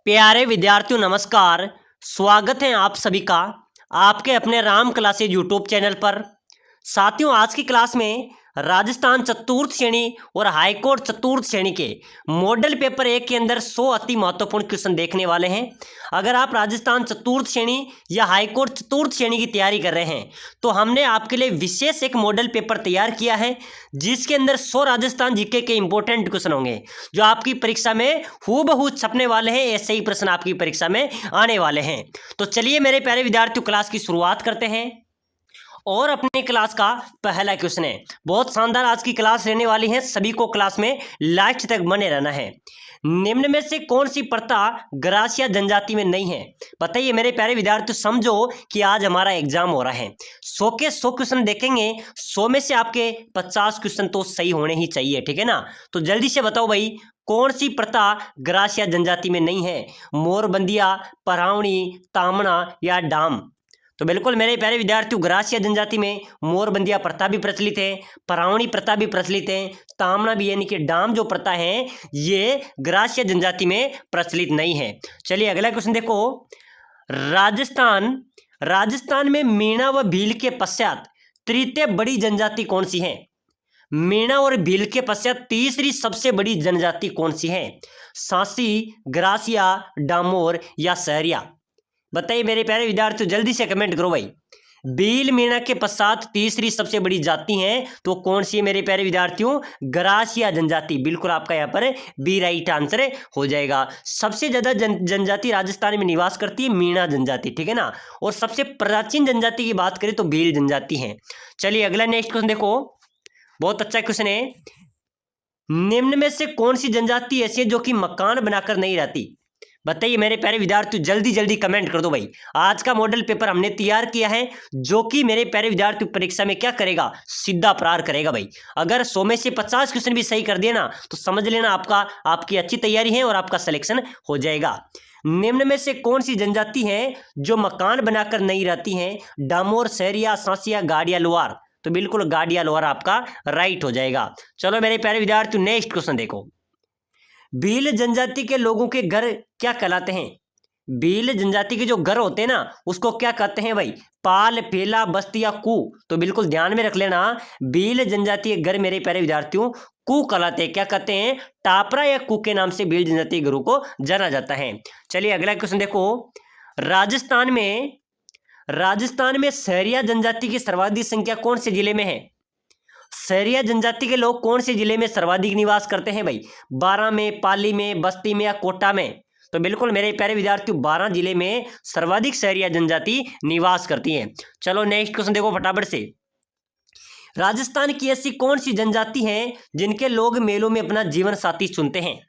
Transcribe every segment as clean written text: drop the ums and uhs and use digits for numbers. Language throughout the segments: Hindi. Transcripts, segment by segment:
प्यारे विद्यार्थियों नमस्कार। स्वागत है आप सभी का आपके अपने राम क्लासेज यूट्यूब चैनल पर। साथियों, आज की क्लास में राजस्थान चतुर्थ श्रेणी और हाईकोर्ट चतुर्थ श्रेणी के मॉडल पेपर 1 के अंदर 100 अति महत्वपूर्ण क्वेश्चन देखने वाले हैं। अगर आप राजस्थान चतुर्थ श्रेणी या हाईकोर्ट चतुर्थ श्रेणी की तैयारी कर रहे हैं तो हमने आपके लिए विशेष एक मॉडल पेपर तैयार किया है जिसके अंदर 100 राजस्थान जीके के इंपॉर्टेंट क्वेश्चन होंगे जो आपकी परीक्षा में हूबहू छपने वाले हैं। ऐसे ही प्रश्न आपकी परीक्षा में आने वाले हैं। तो चलिए मेरे प्यारे विद्यार्थियों, क्लास की शुरुआत करते हैं और अपनी क्लास का पहला क्वेश्चन है। बहुत शानदार आज की क्लास रहने वाली है, सभी को क्लास में लास्ट तक बने रहना है। निम्न में से कौन सी प्रथा ग्रासिया जनजाति में नहीं है? बताइए मेरे प्यारे विद्यार्थियों, समझो कि आज हमारा एग्जाम हो रहा है। 100 के 100 क्वेश्चन देखेंगे, 100 में से आपके 50 क्वेश्चन तो सही होने ही चाहिए, ठीक है ना। तो जल्दी से बताओ भाई, कौन सी प्रथा ग्रासिया जनजाति में नहीं है? मोरबंदिया, परावणी, तामना या डाम? तो बिल्कुल मेरे प्यारे विद्यार्थियों, ग्रासिया जनजाति में मोरबंदिया प्रथा भी प्रचलित है, परावणी प्रथा भी प्रचलित है, तामना भी यानी कि डाम जो प्रथा है ये ग्रासिया जनजाति में प्रचलित नहीं है। चलिए अगला क्वेश्चन देखो। राजस्थान में मीणा व भील के पश्चात तृतीय बड़ी जनजाति कौन सी है? मीणा और भील के पश्चात तीसरी सबसे बड़ी जनजाति कौन सी है? सांसी, ग्रासिया, डामोर या सहरिया? बताइए मेरे प्यारे विद्यार्थियों, जल्दी से कमेंट करो भाई। भील मीणा के पश्चात तीसरी सबसे बड़ी जाति है तो कौन सी है मेरे प्यारे विद्यार्थियों? ग्रासिया जनजाति। बिल्कुल आपका यहाँ पर बी राइट आंसर हो जाएगा। सबसे ज्यादा जनजाति राजस्थान में निवास करती है मीणा जनजाति, ठीक है ना। और सबसे प्राचीन जनजाति की बात करें तो भील जनजाति है। चलिए अगला नेक्स्ट क्वेश्चन देखो, बहुत अच्छा क्वेश्चन है। निम्न में से कौन सी जनजाति ऐसी है जो कि मकान बनाकर नहीं रहती? बताइए मेरे प्यारे विद्यार्थियों, जल्दी जल्दी कमेंट कर दो भाई। आज का मॉडल पेपर हमने तैयार किया है जो कि मेरे प्यारे विद्यार्थियों परीक्षा में क्या करेगा? सीधा प्रहार करेगा भाई। अगर 100 में से 50 क्वेश्चन भी सही कर दिए ना तो समझ लेना आपकी अच्छी तैयारी है और आपका सिलेक्शन हो जाएगा। निम्न में से कौन सी जनजाति है जो मकान बनाकर नहीं रहती है? डामोर, सहरिया, सांसिया, गाड़िया, लोहार? तो बिल्कुल गाड़िया लोहार आपका राइट हो जाएगा। चलो मेरे प्यारे विद्यार्थियों, नेक्स्ट क्वेश्चन देखो। भील जनजाति के लोगों के घर क्या कहलाते हैं? भील जनजाति के जो घर होते हैं ना उसको क्या कहते हैं भाई? पाल, फेला, बस्ती या कू? तो बिल्कुल ध्यान में रख लेना, भील जनजाति के घर मेरे प्यारे विद्यार्थियों कू कहलाते हैं। क्या कहते हैं? टापरा या कू के नाम से भील जनजाति के घरों को जाना जाता है। चलिए अगला क्वेश्चन देखो। राजस्थान में सहरिया जनजाति की सर्वाधिक संख्या कौन से जिले में है? सहरिया जनजाति के लोग कौन से जिले में सर्वाधिक निवास करते हैं भाई? 12 में, पाली में, बस्ती में या कोटा में? तो बिल्कुल मेरे प्यारे विद्यार्थियों 12 जिले में सर्वाधिक सहरिया जनजाति निवास करती है। चलो नेक्स्ट क्वेश्चन देखो फटाफट से। राजस्थान की ऐसी कौन सी जनजाति है जिनके लोग मेलों में अपना जीवन साथी चुनते हैं?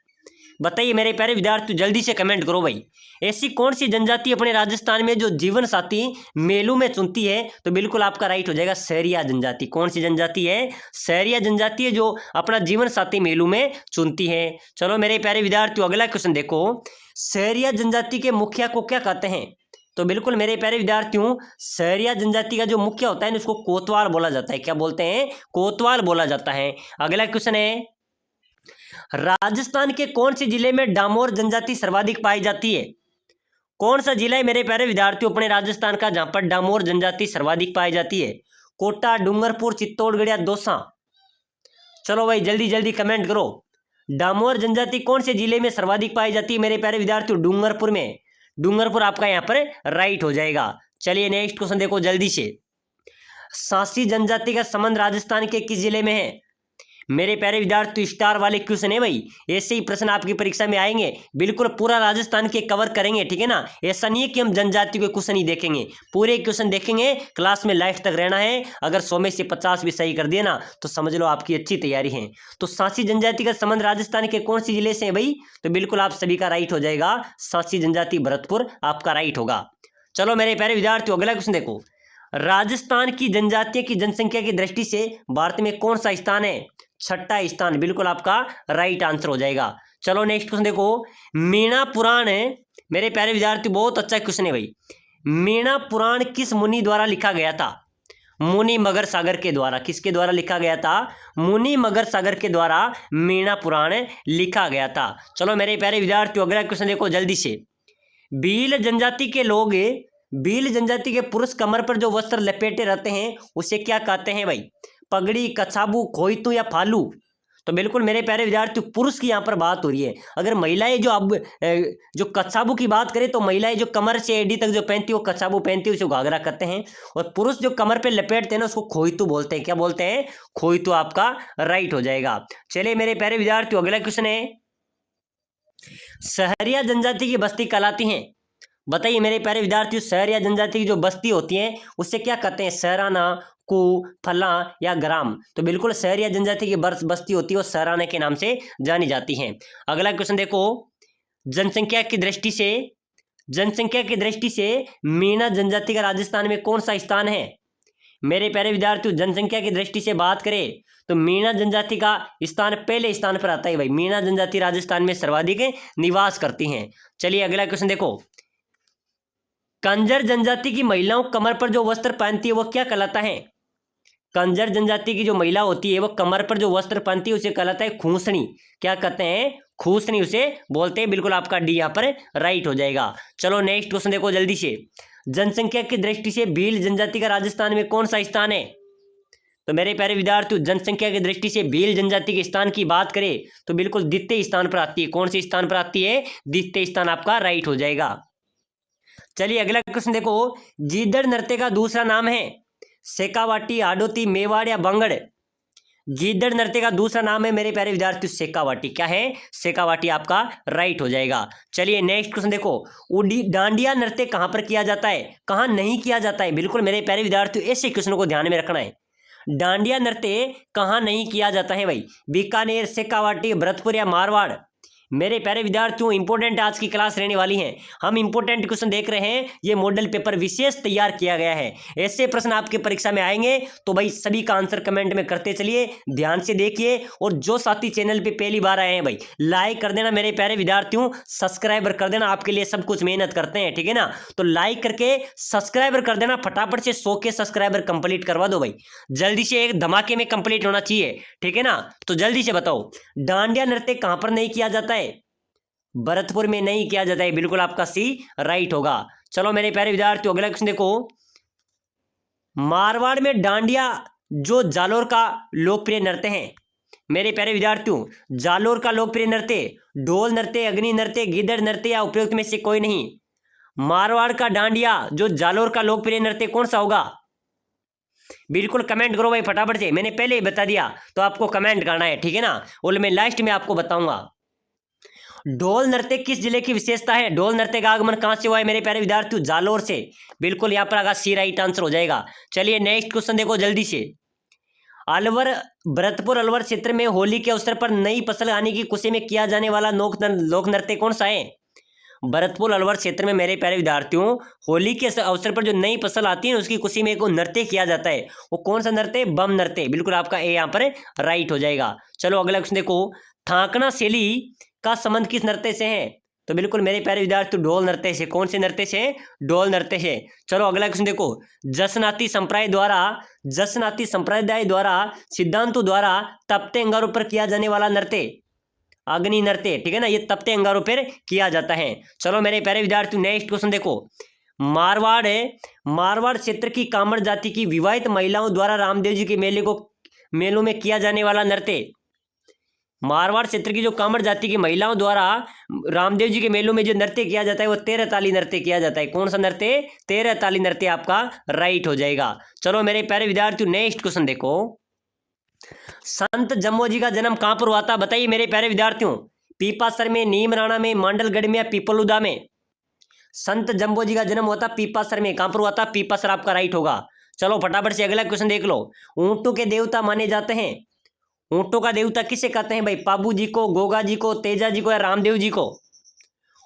बताइए मेरे प्यारे विद्यार्थी, जल्दी से कमेंट करो भाई। ऐसी कौन सी जनजाति अपने राजस्थान में जो जीवन साथी मेलों में चुनती है? तो बिल्कुल आपका राइट हो जाएगा सहरिया जनजाति। कौन सी जनजाति है? सहरिया जनजाति है जो अपना जीवन साथी मेलों में चुनती है। चलो मेरे प्यारे विद्यार्थियों अगला क्वेश्चन देखो। सहरिया जनजाति के मुखिया को क्या कहते हैं? तो बिल्कुल मेरे प्यारे विद्यार्थियों, सहरिया जनजाति का जो मुखिया होता है उसको कोतवाल बोला जाता है। क्या बोलते हैं? कोतवाल बोला जाता है। अगला क्वेश्चन है, राजस्थान के कौन से जिले में डामोर जनजाति सर्वाधिक पाई जाती है? कौन सा जिला है मेरे प्यारे विद्यार्थियों अपने राजस्थान का जहां पर डामोर जनजाति सर्वाधिक पाई जाती है? कोटा, डूंगरपुर, चित्तौड़गढ़ या दौसा? चलो भाई जल्दी जल्दी कमेंट करो। डामोर जनजाति कौन से जिले में सर्वाधिक पाई जाती है मेरे प्यारे विद्यार्थियों? डूंगरपुर में। डूंगरपुर आपका यहाँ पर राइट हो जाएगा। चलिए नेक्स्ट क्वेश्चन देखो जल्दी से। सांसी जनजाति का संबंध राजस्थान के किस जिले में है? मेरे प्यारे विद्यार्थी स्टार वाले क्वेश्चन है भाई, ऐसे ही प्रश्न आपकी परीक्षा में आएंगे। बिल्कुल पूरा राजस्थान के कवर करेंगे, ठीक है ना। ऐसा नहीं है कि हम जनजाति के क्वेश्चन ही देखेंगे, पूरे क्वेश्चन देखेंगे। क्लास में लास्ट तक रहना है। अगर 100 में से 50 भी सही कर दिए ना तो समझ लो आपकी अच्छी तैयारी है। तो सांसी जनजाति का संबंध राजस्थान के कौन सी जिले से है भाई? तो बिल्कुल आप सभी का राइट हो जाएगा, सांसी जनजाति भरतपुर आपका राइट होगा। चलो मेरे प्यारे विद्यार्थियों अगला क्वेश्चन देखो। राजस्थान की जनजातियों की जनसंख्या की दृष्टि से भारत में कौन सा स्थान है? 6ठा स्थान। बिल्कुल आपका राइट आंसर हो जाएगा। चलो नेक्स्ट क्वेश्चन देखो। मीणा पुराण है मेरे प्यारे विद्यार्थी, बहुत अच्छा क्वेश्चन है भाई। मीणा पुराण किस मुनि द्वारा लिखा गया था? मुनि मगर सागर के द्वारा। किसके द्वारा लिखा गया था? मुनि मगर सागर के द्वारा मीणा पुराण लिखा गया था। चलो मेरे प्यारे विद्यार्थियों, अगला क्वेश्चन देखो जल्दी से। भील जनजाति के लोग, भील जनजाति के पुरुष कमर पर जो वस्त्र लपेटे रहते हैं उसे क्या कहते हैं भाई? पगड़ी, कछाबू, खोइतू या फालू? तो बिल्कुल मेरे प्यारे विद्यार्थी, पुरुष की यहाँ पर बात हो रही है। अगर महिलाएं जो अब जो कछाबू की बात करें तो महिलाएं जो कमर से एडी तक जो पहनती है वो कछाबू पहनती है, उसे घाघरा कहते हैं। और पुरुष जो कमर पे लपेटते हैं ना उसको खोइतू बोलते हैं। क्या बोलते हैं? खोइतू आपका राइट हो जाएगा। चलिए मेरे प्यारे विद्यार्थियों, अगला क्वेश्चन है, सहरिया जनजाति की बस्ती कहलाती हैं। बताइए मेरे प्यारे विद्यार्थियों, सहरिया जनजाति की जो बस्ती होती है उससे क्या कहते हैं? सहराना, कु, फला या ग्राम? तो बिल्कुल सहरिया जनजाति की बस्ती होती है वो सहराना के नाम से जानी जाती हैं। अगला क्वेश्चन देखो, जनसंख्या की दृष्टि से, जनसंख्या की दृष्टि से मीणा जनजाति का राजस्थान में कौन सा स्थान है? मेरे प्यारे विद्यार्थियों, जनसंख्या की दृष्टि से बात करें तो मीणा जनजाति का स्थान पहले स्थान पर आता है भाई। मीणा जनजाति राजस्थान में सर्वाधिक निवास करती हैं। चलिए अगला क्वेश्चन देखो, कंजर जनजाति की महिलाओं कमर पर जो वस्त्र पहनती है वो क्या कहलाता है? कंजर जनजाति की जो महिला होती है वो कमर पर जो वस्त्र पहनती है उसे कहलाता है खूसनी। क्या कहते हैं? खूसनी उसे बोलते हैं। बिल्कुल आपका डी यहाँ पर राइट हो जाएगा। चलो नेक्स्ट क्वेश्चन देखो जल्दी से। जनसंख्या की दृष्टि से भील जनजाति का राजस्थान में कौन सा स्थान है? तो मेरे प्यारे विद्यार्थियों, जनसंख्या की दृष्टि से भील जनजाति के स्थान की बात करें तो बिल्कुल द्वितीय स्थान पर आती है। कौन से स्थान पर आती है? द्वितीय स्थान आपका राइट हो जाएगा। चलिए अगला क्वेश्चन देखो, गीदड़ नृत्य का दूसरा नाम है? शेखावाटी, हाडोती, मेवाड़ या बंगड़? गीदड़ नृत्य का दूसरा नाम है मेरे प्यारे विद्यार्थियों शेखावाटी। क्या है? शेखावाटी आपका राइट हो जाएगा। चलिए नेक्स्ट क्वेश्चन देखो, उडी डांडिया नृत्य कहां पर किया जाता है, कहां नहीं किया जाता है? बिल्कुल मेरे प्यारे विद्यार्थियों, ऐसे क्वेश्चनों को ध्यान में रखना है। डांडिया नृत्य कहां नहीं किया जाता है भाई? बीकानेर, शेखावाटी, भरतपुर या मारवाड़? मेरे प्यारे विद्यार्थियों, इंपोर्टेंट आज की क्लास रहने वाली है। हम इंपोर्टेंट क्वेश्चन देख रहे हैं, ये मॉडल पेपर विशेष तैयार किया गया है। ऐसे प्रश्न आपके परीक्षा में आएंगे तो भाई सभी का आंसर कमेंट में करते चलिए, ध्यान से देखिए। और जो साथी चैनल पे पहली बार आए हैं भाई लाइक कर देना मेरे प्यारे विद्यार्थियों, सब्सक्राइबर कर देना, आपके लिए सब कुछ मेहनत करते हैं, ठीक है ना। तो लाइक करके सब्सक्राइबर कर देना, फटाफट से 100 के सब्सक्राइबर कंप्लीट करवा दो भाई, जल्दी से, एक धमाके में कंप्लीट होना चाहिए, ठीक है ना। तो जल्दी से बताओ, डांडिया नृत्य कहां पर नहीं किया जाता है? भरतपुर में नहीं किया जाता है। बिल्कुल आपका सी राइट होगा। चलो मेरे प्यारे विद्यार्थियों, अगला क्वेश्चन देखो, मारवाड़ में डांडिया जो जालोर का लोकप्रिय नृत्य है। मेरे प्यारे विद्यार्थियों, जालोर का लोकप्रिय नृत्य ढोल नृत्य, अग्नि नृत्य, गीदड़ नृत्य या उपयुक्त में से कोई नहीं? मारवाड़ का डांडिया जो जालोर का लोकप्रिय नृत्य कौन सा होगा? बिल्कुल कमेंट करो भाई फटाफट से, मैंने पहले ही बता दिया तो आपको कमेंट करना है, ठीक है ना। और मैं लास्ट में आपको बताऊंगा। ढोल नृत्य किस जिले की विशेषता है? ढोल नृत्य का आगमन कहां से हुआ है मेरे प्यारे विद्यार्थियों? जालोर से। बिल्कुल यहाँ पर आगा सी राइट आंसर हो जाएगा। चलिए नेक्स्ट क्वेश्चन देखो जल्दी से। अलवर, भरतपुर अलवर क्षेत्र में होली के अवसर पर नई फसल आने की खुशी में किया जाने वाला लोक नृत्य कौन सा है? भरतपुर अलवर क्षेत्र में मेरे प्यारे विद्यार्थियों होली के अवसर पर जो नई फसल आती है उसकी खुशी में एक नृत्य किया जाता है, वो कौन सा नृत्य? बम नृत्य। बिल्कुल आपका ए यहाँ पर राइट हो जाएगा। चलो अगला क्वेश्चन देखो, थाकना शैली का संबंध किस नृत्य से है? तो बिल्कुल मेरे प्यारे विद्यार्थी ढोल नृत्य से। कौन से नृत्य से? ढोल नृत्य से। चलो अगला क्वेश्चन देखो, जसनाती संप्रदाय द्वारा सिद्धांतों द्वारा तपते अंगारों पर किया जाने वाला नृत्य अग्नि नृत्य, ठीक है ना, ये तपते अंगारों पर किया जाता है। चलो मेरे प्यारे विद्यार्थी नेक्स्ट क्वेश्चन देखो, मारवाड़ क्षेत्र की कामड़ जाति की विवाहित महिलाओं द्वारा रामदेव जी के मेलों में किया जाने वाला नृत्य। मारवाड़ क्षेत्र की जो कामड़ जाति की महिलाओं द्वारा रामदेव जी के मेलों में जो नृत्य किया जाता है वो 13 ताली नृत्य किया जाता है। कौन सा नृत्य? 13 ताली नृत्य आपका राइट हो जाएगा। चलो मेरे प्यारे विद्यार्थियों नेक्स्ट क्वेश्चन देखो, संत जम्मोजी का जन्म कहां पर हुआ था? बताइए मेरे प्यारे विद्यार्थियों, पीपासर में, नीमराणा में, मांडलगढ़ में या पीपलुदा में? संत जम्बोजी का जन्म हुआ था पीपासर में। कहां पर हुआ था? पीपासर आपका राइट होगा। चलो फटाफट से अगला क्वेश्चन देख लो, ऊंटों के देवता माने जाते हैं। ऊंटों का देवता किसे कहते हैं भाई? पाबू जी को, गोगा जी को, तेजा जी को या रामदेव जी को?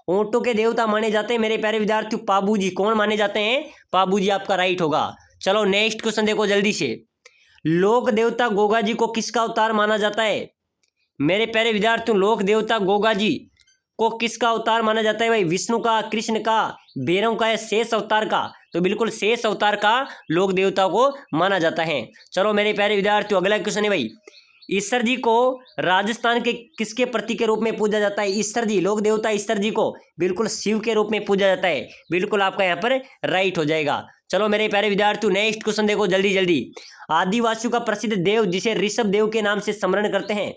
ऊंटों के देवता माने जाते हैं मेरे प्यारे विद्यार्थियों पाबू जी। कौन माने जाते हैं? पाबू जी आपका राइट होगा। चलो नेक्स्ट क्वेश्चन देखो जल्दी से, लोक देवता गोगा जी को किसका अवतार माना जाता है? मेरे प्यारे विद्यार्थियों लोक देवता गोगा जी को किसका अवतार माना जाता है भाई? विष्णु का, कृष्ण का, भैरव का या शेष अवतार का? तो बिल्कुल शेष अवतार का लोक देवता को माना जाता है। चलो मेरे प्यारे विद्यार्थियों, अगला क्वेश्चन है भाई, ईश्वर जी को राजस्थान के किसके प्रतीक के रूप में पूजा जाता है? ईश्वर जी, लोक देवता ईश्वर जी को बिल्कुल शिव के रूप में पूजा जाता है। बिल्कुल आपका यहाँ पर राइट हो जाएगा। चलो मेरे प्यारे विद्यार्थियों, नेक्स्ट क्वेश्चन देखो जल्दी जल्दी। आदिवासियों का प्रसिद्ध देव जिसे ऋषभ देव के नाम से स्मरण करते हैं,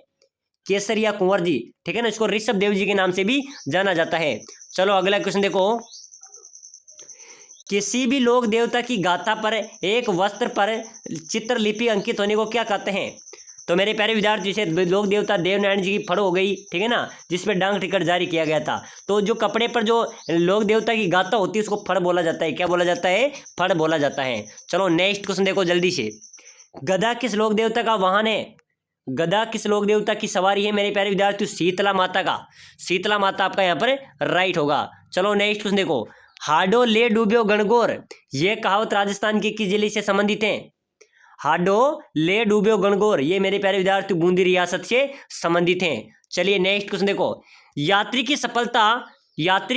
केसरिया कुंवर जी, ठीक है ना, इसको ऋषभ देव जी के नाम से भी जाना जाता है। चलो अगला क्वेश्चन देखो, किसी भी लोक देवता की गाथा पर एक वस्त्र पर चित्रलिपि अंकित होने को क्या कहते हैं? तो मेरे प्यारे विद्यार्थी, जैसे लोक देवता देवनारायण जी की फड़ हो गई, ठीक है ना, जिसमें डाक टिकट जारी किया गया था, तो जो कपड़े पर जो लोक देवता की गाथा होती है उसको फड़ बोला जाता है। क्या बोला जाता है? फड़ बोला जाता है। चलो नेक्स्ट क्वेश्चन देखो जल्दी से, गदा किस लोक देवता का वाहन है? गदा किस लोक देवता की सवारी है मेरे प्यारे विद्यार्थियों? शीतला माता का। शीतला माता आपका यहाँ पर राइट होगा। चलो नेक्स्ट क्वेश्चन देखो, हाडो ले डूब्यो गणगौर, ये कहावत राजस्थान के किस जिले से संबंधित है? हाडो ले डूब्यो गणगौर, ये मेरे प्यारे विद्यार्थी बूंदी रियासत से संबंधित हैं। चलिए नेक्स्ट क्वेश्चन देखो, यात्री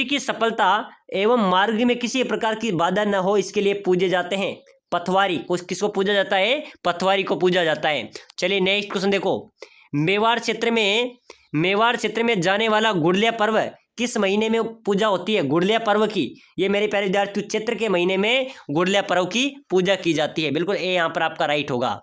की सफलता एवं मार्ग में किसी प्रकार की बाधा न हो इसके लिए पूजे जाते हैं पथवारी। किसको पूजा जाता है? पथवारी को पूजा जाता है। चलिए नेक्स्ट क्वेश्चन देखो, मेवाड़ क्षेत्र में जाने वाला गुड़लिया पर्व किस महीने में पूजा होती है? गुड़लिया पर्व की, ये मेरे प्यारे विद्यार्थी चैत्र के महीने में गुड़लिया पर्व की पूजा की जाती है। बिल्कुल ए यहाँ पर आपका राइट होगा।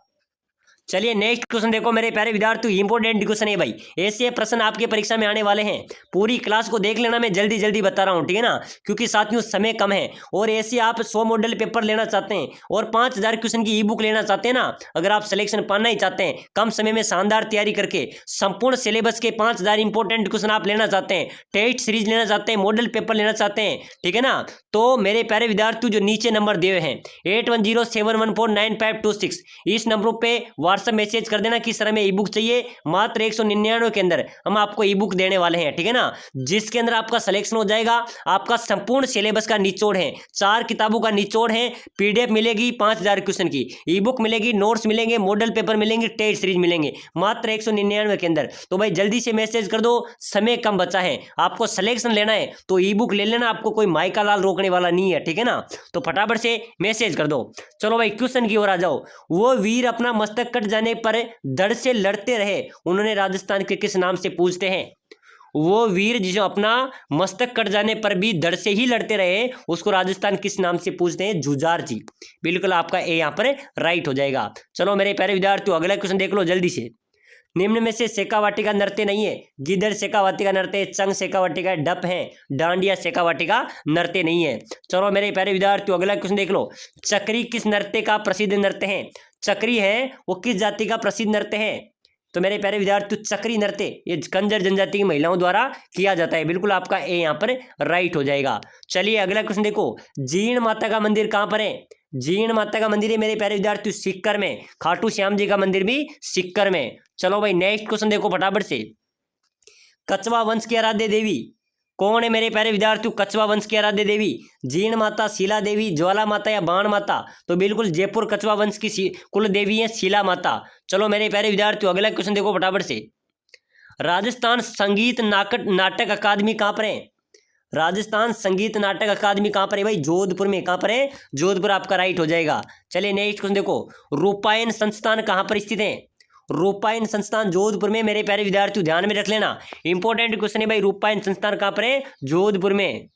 चलिए नेक्स्ट क्वेश्चन देखो मेरे प्यारे विद्यार्थियों, इंपॉर्टेंट क्वेश्चन है भाई, ऐसे प्रश्न आपके परीक्षा में आने वाले हैं। पूरी क्लास को देख लेना, मैं जल्दी जल्दी बता रहा हूँ, ठीक है ना, क्योंकि साथियों समय कम है। और ऐसे आप 100 मॉडल पेपर लेना चाहते हैं और 5000 क्वेश्चन की ई बुक लेना चाहते हैं ना, अगर आप सिलेक्शन पाना ही चाहते हैं, कम समय में शानदार तैयारी करके संपूर्ण सिलेबस के 5000 इंपॉर्टेंट क्वेश्चन आप लेना चाहते हैं, टेस्ट सीरीज लेना चाहते हैं, मॉडल पेपर लेना चाहते हैं, ठीक है ना, तो मेरे प्यारे विद्यार्थियों जो नीचे नंबर दिए हैं 8107149526, इस नंबरों पे व्हाट्सएप मैसेज कर देना कि सर हमें ई बुक चाहिए। मात्र 199 के अंदर हम आपको ई बुक देने वाले हैं, ठीक है ना, जिसके अंदर आपका सिलेक्शन हो जाएगा। आपका संपूर्ण सिलेबस का निचोड़ है, 4 किताबों का निचोड़ है, पीडीएफ मिलेगी 5000 क्वेश्चन की, ई बुक मिलेगी, नोट्स मिलेंगे, मॉडल पेपर मिलेंगे, टेस्ट सीरीज मिलेंगे, मात्र 199 के अंदर। तो भाई जल्दी से मैसेज कर दो, समय कम बचा है, आपको सिलेक्शन लेना है तो ई बुक ले लेना, आपको कोई माइका लाल रोकने वाला नहीं है, ठीक है ना, तो फटाफट से मैसेज कर दो। चलो भाई क्वेश्चन की ओर आ जाओ, वो वीर अपना मस्तक कट जाने पर धड़ से लड़ते रहे, उन्होंने राजस्थान के किस नाम से पूजते हैं? वो वीर जो अपना मस्तक कट जाने पर भी धड़ से ही लड़ते रहे, उसको राजस्थान किस नाम से पूजते हैं? जुझार जी। बिल्कुल आपका ए यहाँ पर राइट हो जाएगा। चलो मेरे प्यारे विद्यार्थियों, अगला क्वेश्चन देख लो जल्दी से, निम्न में से शेखावाटी का नृत्य नहीं है? गिदड़ शेखावाटी का नृत्य है, चंग शेखावाटी का डप है, डांडिया शेखावाटी का नृत्य नहीं है। चलो मेरे प्यारे विद्यार्थियों, अगला क्वेश्चन देख लो, चक्री किस नृत्य का प्रसिद्ध नृत्य है? चक्री है वो किस जाति का प्रसिद्ध नृत्य है? तो मेरे प्यारे विद्यार्थियों चक्री नृत्य ये कंजर जनजाति की महिलाओं द्वारा किया जाता है। बिल्कुल आपका ए यहाँ पर राइट हो जाएगा। चलिए अगला क्वेश्चन देखो, जीण माता का मंदिर कहाँ पर है? जीण माता का मंदिर है मेरे प्यारे विद्यार्थियों सीकर में, खाटू श्याम जी का मंदिर भी सीकर में। चलो भाई नेक्स्ट क्वेश्चन देखो फटाफट से, कछवा वंश की आराध्य देवी कौन है मेरे प्यारे विद्यार्थियों? कछवा वंश की आराध्य देवी जीण माता, शीला देवी, ज्वाला माता या बाण माता? तो बिल्कुल जयपुर कछवा वंश की कुल देवी है शीला माता। चलो मेरे प्यारे विद्यार्थियों, अगला क्वेश्चन देखो फटाफट से, राजस्थान संगीत नाटक अकादमी कहाँ पर है? राजस्थान संगीत नाटक अकादमी कहाँ पर है भाई? जोधपुर में। कहाँ पर है? जोधपुर आपका राइट हो जाएगा। चलिए नेक्स्ट क्वेश्चन देखो, रूपायन संस्थान कहाँ पर स्थित है? रूपायन संस्थान जोधपुर में। मेरे प्यारे विद्यार्थियों ध्यान में रख लेना, इंपॉर्टेंट क्वेश्चन है भाई, रूपायन संस्थान कहाँ पर है? जोधपुर में।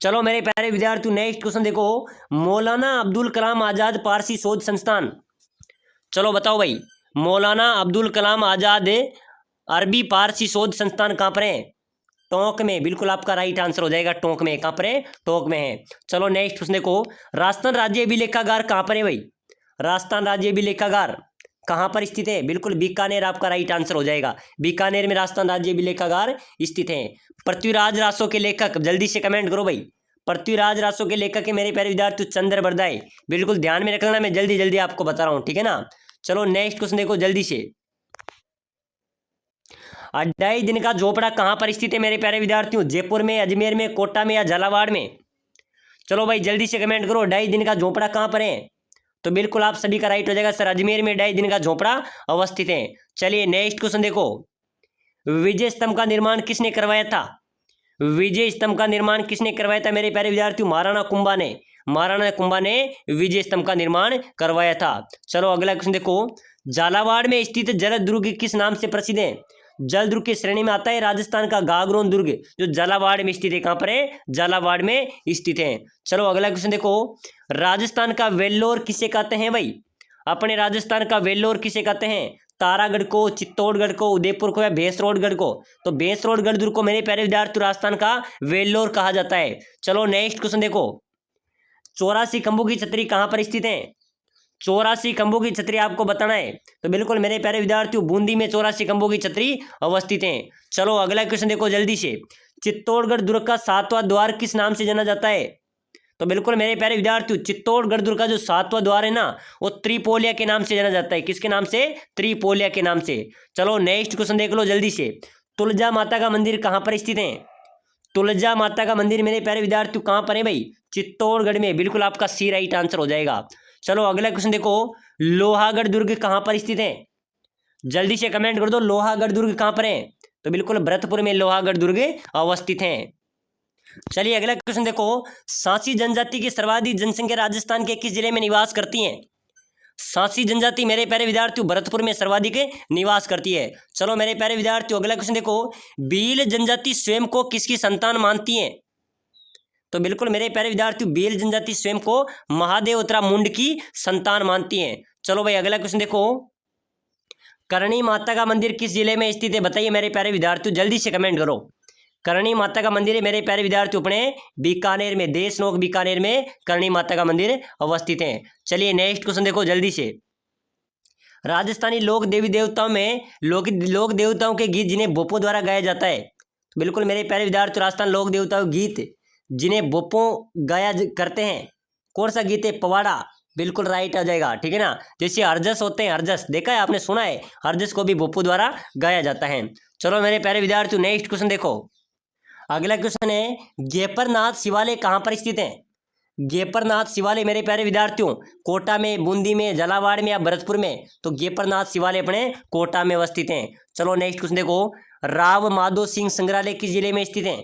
चलो मेरे प्यारे विद्यार्थियों नेक्स्ट क्वेश्चन देखो, मौलाना अब्दुल कलाम आजाद पारसी शोध संस्थान, चलो बताओ भाई, मौलाना अब्दुल कलाम आजाद अरबी पारसी शोध संस्थान कहाँ पर है? टोंक में। बिल्कुल आपका राइट आंसर हो जाएगा, टोंक में। कहाँ पर है? टोंक में है। चलो नेक्स्ट क्वेश्चन देखो, राजस्थान राज्य अभिलेखागार कहाँ पर है भाई? राजस्थान राज्य अभिलेखागार कहाँ पर स्थित है? बिल्कुल बीकानेर आपका राइट आंसर हो जाएगा। बीकानेर में राजस्थान राज्य अभिलेखागार स्थित है। पृथ्वीराज रासो के लेखक जल्दी से कमेंट करो भाई, पृथ्वीराज रासो के लेखक है मेरे प्यारे विद्यार्थी चंद्र बरदाई। बिल्कुल ध्यान में रखना, मैं जल्दी जल्दी आपको बता रहा हूँ, ठीक है ना। चलो नेक्स्ट क्वेश्चन देखो जल्दी से, 2.5 दिन का झोपड़ा कहाँ पर स्थित है मेरे प्यारे विद्यार्थियों? जयपुर में, अजमेर में, कोटा में या झालावाड़ में? चलो भाई जल्दी से कमेंट करो, 2.5 दिन का झोपड़ा कहाँ पर है? तो बिल्कुल आप सभी का राइट हो जाएगा सर, अजमेर में 2.5 दिन का झोपड़ा अवस्थित है। चलिए नेक्स्ट क्वेश्चन देखो, विजय स्तंभ का निर्माण किसने करवाया था? विजय स्तंभ का निर्माण किसने करवाया था मेरे प्यारे विद्यार्थियों? महाराणा कुंभा ने विजय स्तंभ का निर्माण करवाया था। चलो अगला क्वेश्चन देखो, झालावाड़ में स्थित जल दुर्ग किस नाम से प्रसिद्ध है? जल दुर्ग की श्रेणी में आता है राजस्थान का गागरोन दुर्ग, जो झालावाड़ में स्थित है। कहां पर है? झालावाड़ में स्थित है। चलो अगला क्वेश्चन देखो, राजस्थान का वेल्लोर किसे कहते हैं भाई? अपने राजस्थान का वेल्लोर किसे कहते हैं? तारागढ़ को, चित्तौड़गढ़ को, उदयपुर को या भैंसरोडगढ़ को? तो भैंसरोडगढ़ दुर्ग को मेरे प्यारे विद्यार्थी राजस्थान का वेल्लोर कहा जाता है। चलो नेक्स्ट क्वेश्चन देखो, 84 खंभों की छतरी कहां पर स्थित है? 84 खंभों की छतरी आपको बताना है। तो बिल्कुल मेरे प्यारे विद्यार्थियों, बूंदी में 84 खंभों की छतरी अवस्थित है। चलो अगला क्वेश्चन देखो जल्दी से, चित्तौड़गढ़ दुर्ग का 7वां द्वार किस नाम से जाना जाता है? तो बिल्कुल मेरे प्यारे विद्यार्थियों, चित्तौड़गढ़ दुर्ग का जो 7वां द्वार है ना, वो त्रिपोलिया के नाम से जाना जाता है। किसके नाम से? त्रिपोलिया के नाम से। चलो नेक्स्ट क्वेश्चन देख लो जल्दी से, तुलजा माता का मंदिर कहां पर स्थित है? तुलजा माता का मंदिर मेरे प्यारे विद्यार्थियों कहां पर है भाई? चित्तौड़गढ़ में। बिल्कुल आपका सी राइट आंसर हो जाएगा। चलो अगला क्वेश्चन देखो, लोहागढ़ दुर्ग कहां पर स्थित है? जल्दी से कमेंट कर दो, लोहागढ़ दुर्ग कहां पर है? तो बिल्कुल भरतपुर में लोहागढ़ दुर्ग अवस्थित है। चलिए अगला क्वेश्चन देखो, सांसी जनजाति की सर्वाधिक जनसंख्या राजस्थान के किस जिले में निवास करती है? सांसी जनजाति मेरे प्यारे विद्यार्थियों भरतपुर में सर्वाधिक निवास करती है। चलो मेरे प्यारे विद्यार्थियों अगला क्वेश्चन देखो, भील जनजाति स्वयं को किसकी संतान मानती है? तो बिल्कुल मेरे प्यारे विद्यार्थियों, भील जनजाति स्वयं को महादेवोत्तरा मुंड की संतान मानती है। चलो भाई अगला क्वेश्चन देखो, करणी माता का मंदिर किस जिले में स्थित है? बताइए मेरे प्यारे विद्यार्थियों, जल्दी से कमेंट करो। करणी माता का मंदिर है मेरे प्यारे विद्यार्थियों अपने बीकानेर में, देशनोक बीकानेर में करणी माता का मंदिर अवस्थित है। चलिए नेक्स्ट क्वेश्चन देखो जल्दी से, राजस्थानी लोक देवी देवताओं में लोक देवताओं के गीत जिन्हें बोपों द्वारा गाया जाता है। बिल्कुल मेरे प्यारे विद्यार्थियों, राजस्थान लोक देवताओं गीत जिन्हें बोपों गाया करते हैं, कौन सा गीत है? पवाड़ा। बिल्कुल राइट आ जाएगा, ठीक है ना। जैसे हरजस होते हैं, हरजस देखा है आपने, सुना है, हरजस को भी बोपों द्वारा गाया जाता है। चलो मेरे प्यारे विद्यार्थियों नेक्स्ट क्वेश्चन देखो, अगला क्वेश्चन है, गेपरनाथ शिवालय कहां पर स्थित है? गेपरनाथ शिवालय मेरे प्यारे विद्यार्थियों कोटा में, बूंदी में, झालावाड़ में या भरतपुर में? तो गेपरनाथ शिवालय अपने कोटा में अवस्थित हैं। चलो नेक्स्ट क्वेश्चन देखो, राव माधो सिंह संग्रहालय किस जिले में स्थित है?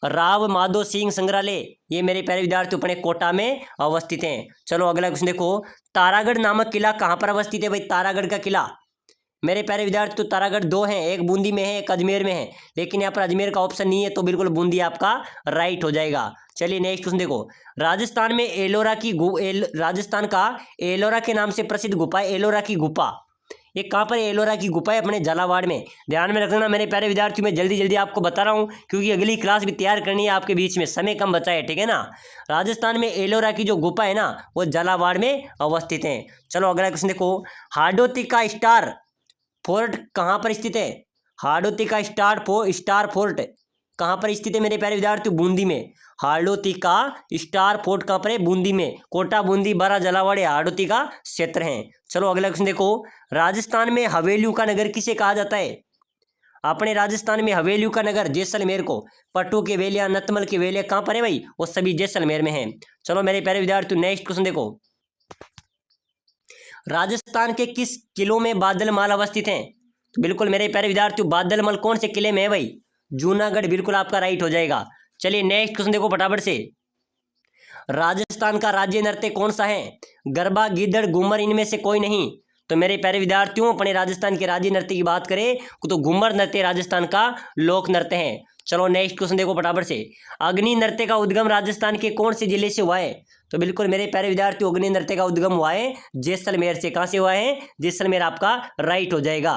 राव माधो सिंह संग्रहालय ये मेरे प्यारे विद्यार्थियों अपने कोटा में अवस्थित हैं। चलो अगला क्वेश्चन देखो, तारागढ़ नामक किला कहां पर अवस्थित है भाई? तारागढ़ का किला मेरे प्यारे विद्यार्थी, तो तारागढ़ दो हैं, एक बूंदी में है, एक अजमेर में है, लेकिन यहाँ पर अजमेर का ऑप्शन नहीं है, तो बिल्कुल बूंदी आपका राइट हो जाएगा। चलिए नेक्स्ट क्वेश्चन देखो, राजस्थान में राजस्थान का एलोरा के नाम से प्रसिद्ध गुफा है, एलोरा की गुफा, ये कहाँ पर है? एलोरा की गुफा है अपने झालावाड़ में। ध्यान में रखना मेरे प्यारे विद्यार्थियों, मैं जल्दी जल्दी आपको बता रहा हूँ क्योंकि अगली क्लास भी तैयार करनी है आपके बीच में, समय कम बचा है, ठीक है ना। राजस्थान में एलोरा की जो गुफा है ना, वो झालावाड़ में अवस्थित है। चलो अगला क्वेश्चन देखो, हाडोती का स्टार फोर्ट कहाँ पर स्थित है? हाडोती का स्टार फोर्ट कहाँ पर स्थित है मेरे प्यारे विद्यार्थियों? बूंदी में। हाडोती का स्टार फोर्ट कहाँ पर है? बूंदी में। कोटा, बूंदी, बारा, झालावाड़ हाडोती का क्षेत्र है। चलो अगला क्वेश्चन देखो, राजस्थान में हवेलियों का नगर किसे कहा जाता है? अपने राजस्थान में हवेलियों का नगर जैसलमेर को, पट्टू के वेलिया, नतमल के वेलिया कहाँ पर है भाई? वो सभी जैसलमेर में है। चलो मेरे प्यारे विद्यार्थियों नेक्स्ट क्वेश्चन देखो, राजस्थान के किस किलों में बादलमाल अवस्थित हैं? तो बिल्कुल मेरे प्यारे विद्यार्थियों, बादलमल कौन से किले में है भाई? जूनागढ़, बिल्कुल आपका राइट हो जाएगा। चलिए नेक्स्ट क्वेश्चन देखो फटाफट से, राजस्थान का राज्य नृत्य कौन सा है? गरबा, गीदड़, घूमर, इनमें से कोई नहीं। तो मेरे प्यारे विद्यार्थियों, अपने राजस्थान के राज्य नृत्य की बात करें तो घूमर नृत्य राजस्थान का लोक नृत्य है। चलो नेक्स्ट क्वेश्चन देखो फटाफट से, अग्नि नृत्य का उद्गम राजस्थान के कौन से जिले से हुआ है? तो बिल्कुल मेरे प्यारे विद्यार्थियों, अग्नि नृत्य का उद्गम हुआ है जैसलमेर से। कहां से हुआ है? जैसलमेर आपका राइट हो जाएगा।